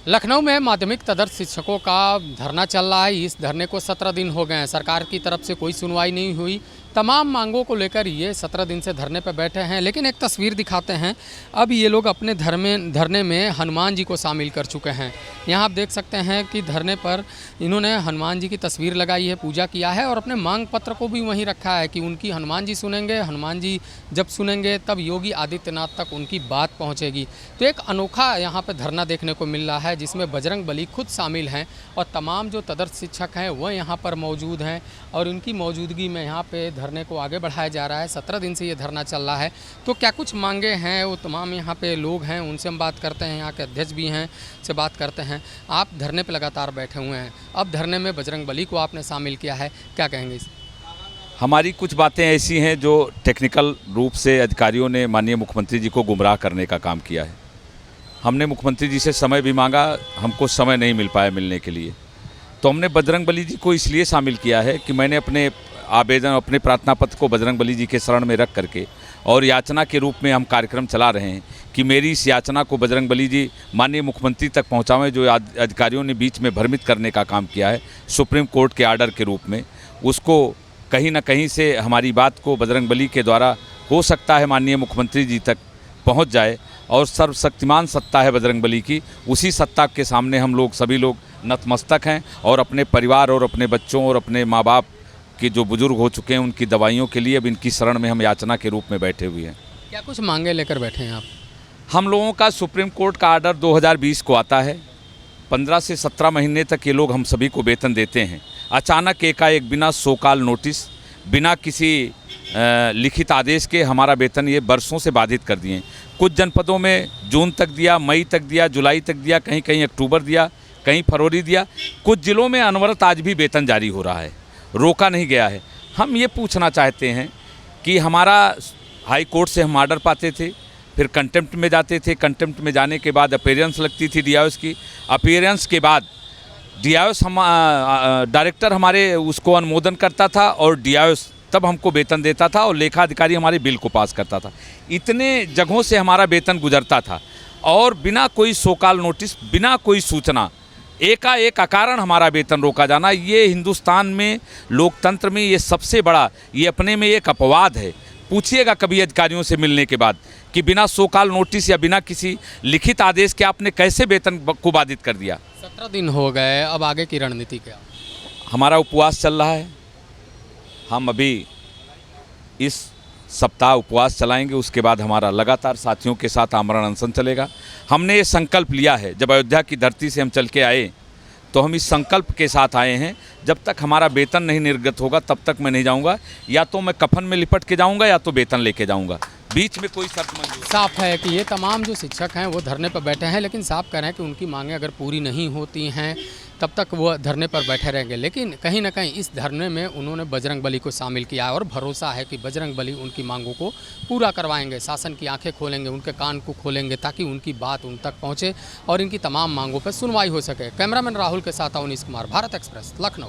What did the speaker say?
लखनऊ में माध्यमिक तदर्थ शिक्षकों का धरना चल रहा है। इस धरने को 17 दिन हो गए हैं। सरकार की तरफ से कोई सुनवाई नहीं हुई। तमाम मांगों को लेकर ये 17 दिन से धरने पर बैठे हैं। लेकिन एक तस्वीर दिखाते हैं। अब ये लोग अपने धरने में हनुमान जी को शामिल कर चुके हैं। यहाँ आप देख सकते हैं कि धरने पर इन्होंने हनुमान जी की तस्वीर लगाई है, पूजा किया है और अपने मांग पत्र को भी वहीं रखा है कि उनकी हनुमान जी सुनेंगे। हनुमान जी जब सुनेंगे तब योगी आदित्यनाथ तक उनकी बात पहुँचेगी। तो एक अनोखा यहाँ पर धरना देखने को मिल रहा है जिसमें बजरंग बली खुद शामिल हैं और तमाम जो तदर्थ शिक्षक हैं वह यहाँ पर मौजूद हैं और उनकी मौजूदगी में यहाँ पे धरने को आगे बढ़ाया जा रहा है। 17 दिन से ये धरना चल रहा है। तो क्या कुछ मांगे हैं वो तमाम यहाँ पे लोग हैं, उनसे हम बात करते हैं। यहाँ के अध्यक्ष भी हैं, से बात करते हैं। आप धरने पे लगातार बैठे हुए हैं, अब धरने में बजरंग बली को आपने शामिल किया है, क्या कहेंगे इस? हमारी कुछ बातें ऐसी हैं जो टेक्निकल रूप से अधिकारियों ने माननीय मुख्यमंत्री जी को गुमराह करने का काम किया है। हमने मुख्यमंत्री जी से समय भी मांगा, हमको समय नहीं मिल पाया मिलने के लिए। तो हमने बजरंग बली जी को इसलिए शामिल किया है कि मैंने अपने आवेदन, अपने प्रार्थना पत्र को बजरंग बली जी के शरण में रख करके और याचना के रूप में हम कार्यक्रम चला रहे हैं कि मेरी इस याचना को बजरंग बली जी माननीय मुख्यमंत्री तक पहुंचाएं। जो अधिकारियों ने बीच में भ्रमित करने का काम किया है सुप्रीम कोर्ट के आर्डर के रूप में, उसको कहीं ना कहीं से हमारी बात को बजरंग बली के द्वारा हो सकता है माननीय मुख्यमंत्री जी तक पहुंच जाए। और सर्वशक्तिमान सत्ता है बजरंग बली की, उसी सत्ता के सामने हम लोग सभी लोग नतमस्तक हैं और अपने परिवार और अपने बच्चों और अपने माँ बाप के जो बुजुर्ग हो चुके हैं उनकी दवाइयों के लिए अब इनकी शरण में हम याचना के रूप में बैठे हुए हैं। क्या कुछ मांगे लेकर बैठे हैं आप? हम लोगों का सुप्रीम कोर्ट का आर्डर 2020 को आता है। 15 से 17 महीने तक ये लोग हम सभी को वेतन देते हैं। अचानक एकाएक बिना सो कॉल नोटिस, बिना किसी लिखित आदेश के हमारा वेतन ये बरसों से बाधित कर दिए। कुछ जनपदों में जून तक दिया, मई तक दिया, जुलाई तक दिया, कहीं कहीं अक्टूबर दिया, कहीं फरवरी दिया। कुछ जिलों में अनवरत आज भी वेतन जारी हो रहा है, रोका नहीं गया है। हम ये पूछना चाहते हैं कि हमारा हाई कोर्ट से हम ऑर्डर पाते थे, फिर कंटेम्प्ट में जाते थे, कंटेम्प्ट में जाने के बाद अपीयरेंस लगती थी डीआईओएस की, अपीयरेंस के बाद डीआईओएस हम डायरेक्टर हमारे उसको अनुमोदन करता था और डीआईओएस तब हमको वेतन देता था और लेखा अधिकारी हमारे बिल को पास करता था। इतने जगहों से हमारा वेतन गुजरता था और बिना कोई सो कॉल नोटिस, बिना कोई सूचना, एकाएक अकारण हमारा वेतन रोका जाना, ये हिंदुस्तान में लोकतंत्र में ये सबसे बड़ा, ये अपने में एक अपवाद है। पूछिएगा कभी अधिकारियों से मिलने के बाद कि बिना सो कॉल नोटिस या बिना किसी लिखित आदेश के आपने कैसे वेतन को बाधित कर दिया। 17 दिन हो गए, अब आगे की रणनीति क्या? हमारा उपवास चल रहा है। हम अभी इस सप्ताह उपवास चलाएंगे, उसके बाद हमारा लगातार साथियों के साथ आमरण अनशन चलेगा। हमने ये संकल्प लिया है, जब अयोध्या की धरती से हम चल के आए तो हम इस संकल्प के साथ आए हैं, जब तक हमारा वेतन नहीं निर्गत होगा तब तक मैं नहीं जाऊंगा। या तो मैं कफन में लिपट के जाऊंगा या तो वेतन लेके जाऊंगा, बीच में कोई शर्त मंजूर। साफ है कि ये तमाम जो शिक्षक हैं वो धरने पर बैठे हैं, लेकिन साफ कह रहे हैं कि उनकी मांगें अगर पूरी नहीं होती हैं तब तक वो धरने पर बैठे रहेंगे। लेकिन कहीं ना कहीं इस धरने में उन्होंने बजरंग बली को शामिल किया है और भरोसा है कि बजरंग बली उनकी मांगों को पूरा करवाएंगे। शासन की आंखें खोलेंगे, उनके कान को खोलेंगे ताकि उनकी बात उन तक पहुँचे और इनकी तमाम मांगों पर सुनवाई हो सके। कैमरामैन राहुल के साथ अवनीश कुमार, भारत एक्सप्रेस, लखनऊ।